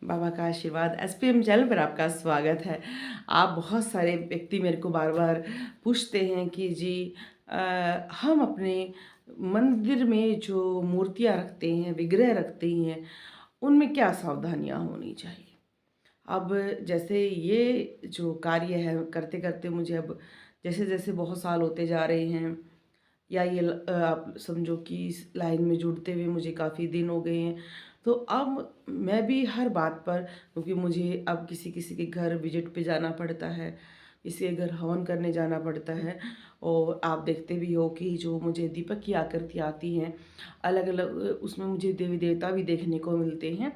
बाबा का आशीर्वाद SPM channel पर आपका स्वागत है। आप बहुत सारे व्यक्ति मेरे को बार बार पूछते हैं कि जी अ, हम अपने मंदिर में जो मूर्तियाँ रखते हैं, विग्रह रखते हैं, उनमें क्या सावधानियाँ होनी चाहिए। अब जैसे ये जो कार्य है करते करते मुझे अब जैसे जैसे बहुत साल होते जा रहे हैं, या ये आप समझो कि इस लाइन में जुड़ते हुए मुझे काफ़ी दिन हो गए हैं। तो अब मैं भी हर बात पर, क्योंकि मुझे अब किसी किसी के घर विज़िट पे जाना पड़ता है, किसी के घर हवन करने जाना पड़ता है, और आप देखते भी हो कि जो मुझे दीपक की आकृति आती हैं, अलग-अलग उसमें मुझे देवी-देवता भी देखने को मिलते हैं।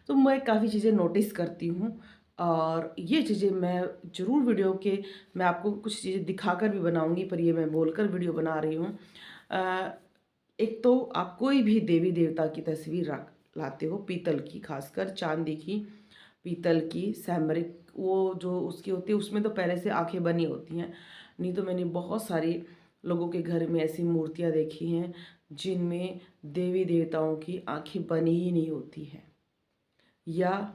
तो मैं काफ़ी चीज़ें नोटिस करती हूँ, और ये चीज़ें मैं ज़रूर वीडियो के मैं आपको कुछ चीज़ें दिखाकर भी बनाऊँगी, पर ये मैं बोलकर वीडियो बना रही हूँ। अ, एक तो आप कोई भी देवी देवता की तस्वीर रख लाते हो, पीतल की, खासकर चांदी की, पीतल की, सैमरिक वो जो उसकी होती है उसमें तो पहले से आँखें बनी होती हैं। नहीं तो मैंने बहुत सारे लोगों के घर में ऐसी मूर्तियाँ देखी हैं जिनमें देवी देवताओं की आँखें बनी ही नहीं होती हैं। या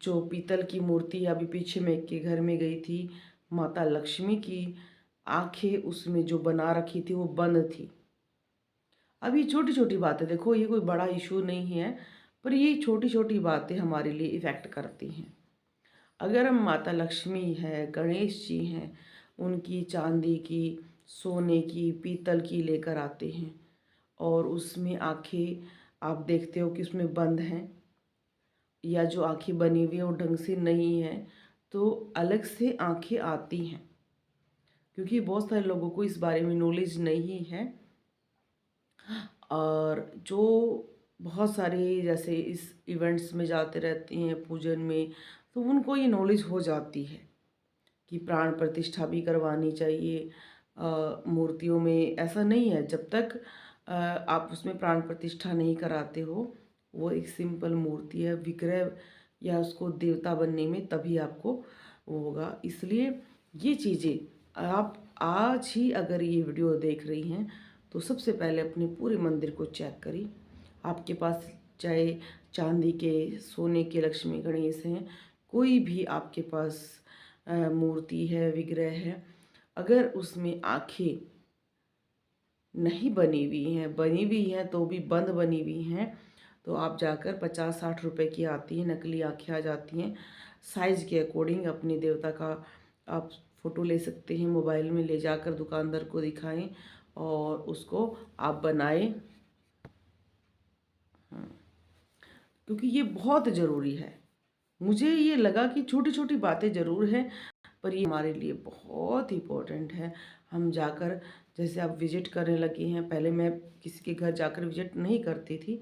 जो पीतल की मूर्ति, अभी पीछे मैं एक के घर में गई थी, माता लक्ष्मी की आँखें उसमें जो बना रखी थी वो बंद थी। अब ये छोटी-छोटी बातें, देखो ये कोई बड़ा इश्यू नहीं है, पर ये छोटी-छोटी बातें हमारे लिए इफ़ेक्ट करती हैं। अगर हम माता लक्ष्मी है, गणेश जी हैं, उनकी चांदी की, सोने की, पीतल की लेकर आते हैं, और उसमें आँखें आप देखते हो कि उसमें बंद हैं, या जो आँखें बनी हुई हैं वो ढंग से नहीं है, तो अलग से आँखें आती हैं। क्योंकि बहुत सारे लोगों को इस बारे में नॉलेज नहीं है, और जो बहुत सारे जैसे इस इवेंट्स में जाते रहते हैं पूजन में, तो उनको ये नॉलेज हो जाती है कि प्राण प्रतिष्ठा भी करवानी चाहिए। मूर्तियों में ऐसा नहीं है, जब तक आप उसमें प्राण प्रतिष्ठा नहीं कराते हो, वो एक सिंपल मूर्ति है, विग्रह या उसको देवता बनने में तभी आपको वो होगा। इसलिए ये चीज़ें आप आज ही अगर ये वीडियो देख रही हैं, तो सबसे पहले अपने पूरे मंदिर को चेक करिए। आपके पास चाहे चांदी के, सोने के लक्ष्मी गणेश हैं, कोई भी आपके पास मूर्ति है, विग्रह है, अगर उसमें आँखें नहीं बनी हुई हैं, बनी हुई हैं तो भी बंद बनी हुई हैं, तो आप जाकर 50-60 रुपए की आती हैं, नकली आँखें आ जाती हैं। साइज़ के अकॉर्डिंग अपने देवता का आप फ़ोटो ले सकते हैं, मोबाइल में ले जाकर दुकानदार को दिखाएँ और उसको आप बनाएँ। क्योंकि ये बहुत ज़रूरी है। मुझे ये लगा कि छोटी-छोटी बातें ज़रूर हैं, पर ये हमारे लिए बहुत इम्पोर्टेंट है। हम जाकर, जैसे आप विज़िट करने लगी हैं, पहले मैं किसी के घर जाकर विज़िट नहीं करती थी।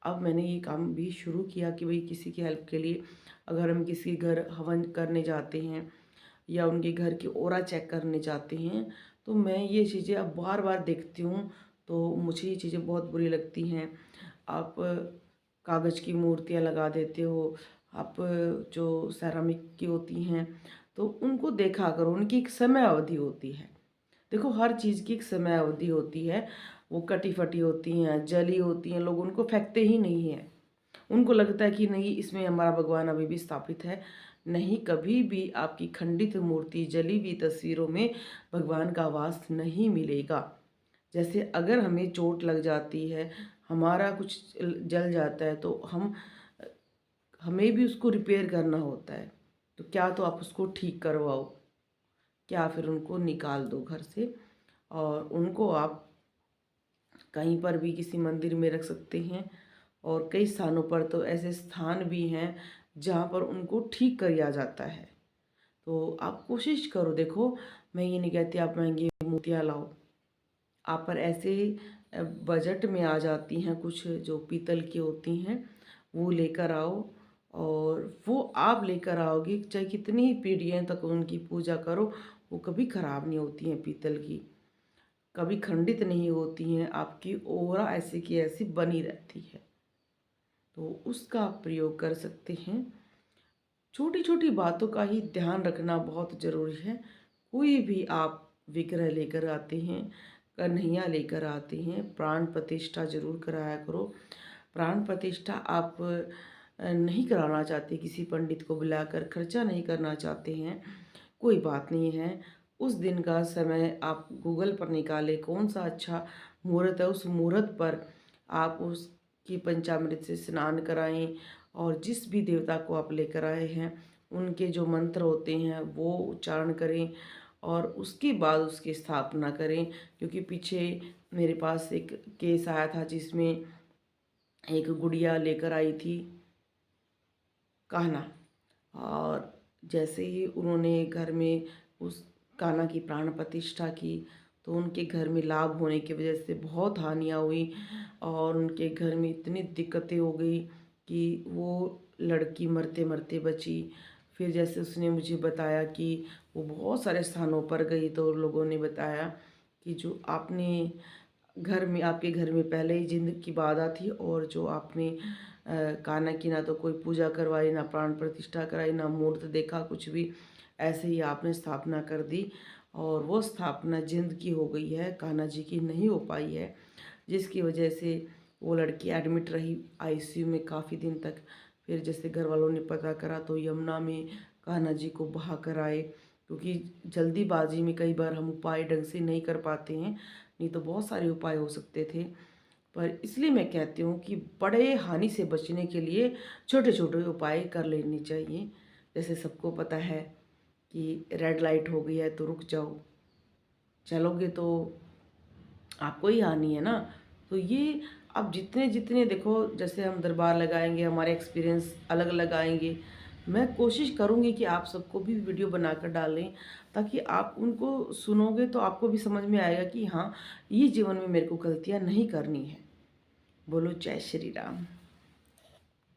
अब मैंने ये काम भी शुरू किया कि भई किसी की हेल्प के लिए अगर हम किसी के घर हवन करने जाते हैं या उनके घर की ऑरा चेक करने जाते हैं, तो मैं ये चीज़ें अब बार-बार देखती हूँ, तो मुझे ये चीज़ें बहुत बुरी लगती हैं। आप कागज़ की मूर्तियाँ लगा देते हो, आप जो सेरामिक की होती हैं, तो उनको देखा करो, उनकी एक समय अवधि होती है। देखो हर चीज़ की एक समय अवधि होती है, वो कटी-फटी होती हैं, जली होती हैं, लोग उनको फेंकते ही नहीं हैं। उनको लगता है कि नहीं, इसमें हमारा भगवान अभी भी स्थापित है। नहीं, कभी भी आपकी खंडित मूर्ति, जली हुई तस्वीरों में भगवान का वास नहीं मिलेगा। जैसे अगर हमें चोट लग जाती है, हमारा कुछ जल जाता है, तो हमें भी उसको रिपेयर करना होता है। तो क्या तो आप उसको ठीक करवाओ, क्या फिर उनको निकाल दो घर से, और उनको आप कहीं पर भी किसी मंदिर में रख सकते हैं। और कई स्थानों पर तो ऐसे स्थान भी हैं जहाँ पर उनको ठीक किया जाता है। तो आप कोशिश करो, देखो मैं ये नहीं कहती आप महँगी मूर्तियाँ लाओ, आप पर ऐसे बजट में आ जाती हैं कुछ जो पीतल की होती हैं, वो लेकर आओ, और वो आप लेकर आओगे चाहे कितनी ही पीढ़ियों तक उनकी पूजा करो, वो कभी ख़राब नहीं होती हैं पीतल की, कभी खंडित नहीं होती हैं, आपकी ऑरा ऐसी की ऐसी बनी रहती है। तो उसका आप प्रयोग कर सकते हैं। छोटी-छोटी बातों का ही ध्यान रखना बहुत ज़रूरी है। कोई भी आप विग्रह लेकर आते हैं, कन्हैया लेकर आते हैं, प्राण प्रतिष्ठा ज़रूर कराया करो। प्राण प्रतिष्ठा आप नहीं कराना चाहते, किसी पंडित को बुलाकर खर्चा नहीं करना चाहते हैं, कोई बात नहीं है। उस दिन का समय आप गूगल पर निकालें, कौन सा अच्छा मुहूर्त है, उस मुहूर्त पर आप उसकी पंचामृत से स्नान कराएं और जिस भी देवता को आप लेकर आए हैं उनके जो मंत्र होते हैं वो उच्चारण करें और उसके बाद उसकी स्थापना करें। क्योंकि पीछे मेरे पास एक केस आया था जिसमें एक गुड़िया लेकर आई थी कान्हा, और जैसे ही उन्होंने घर में उस कान्हा की प्राण प्रतिष्ठा की तो उनके घर में लाभ होने की वजह से बहुत हानियाँ हुई और उनके घर में इतनी दिक्कतें हो गई कि वो लड़की मरते मरते बची। फिर जैसे उसने मुझे बताया कि वो बहुत सारे स्थानों पर गई तो लोगों ने बताया कि जो आपने घर में, आपके घर में पहले ही जिंद की बाधा थी और जो आपने कान्हा की ना तो कोई पूजा करवाई, ना प्राण प्रतिष्ठा कराई, ना मूर्त देखा, कुछ भी, ऐसे ही आपने स्थापना कर दी और वो स्थापना जिंद की हो गई है, कान्हा जी की नहीं हो पाई है, जिसकी वजह से वो लड़की एडमिट रही आईसीयू में काफ़ी दिन तक। फिर जैसे घर वालों ने पता करा तो यमुना में कान्हा जी को बहा कर आए, क्योंकि जल्दीबाजी में कई बार हम उपाय ढंग से नहीं कर पाते हैं, नहीं तो बहुत सारे उपाय हो सकते थे। पर इसलिए मैं कहती हूँ कि बड़े हानि से बचने के लिए छोटे छोटे उपाय कर लेने चाहिए। जैसे सबको पता है कि रेड लाइट हो गई है तो रुक जाओ, चलोगे तो आपको ही हानि है ना। तो ये अब जितने जितने देखो, जैसे हम दरबार लगाएंगे, हमारे एक्सपीरियंस अलग अलग आएंगे। मैं कोशिश करूँगी कि आप सबको भी वीडियो बनाकर डालें, ताकि आप उनको सुनोगे तो आपको भी समझ में आएगा कि हाँ, ये जीवन में मेरे को गलतियाँ नहीं करनी है। बोलो जय श्री राम।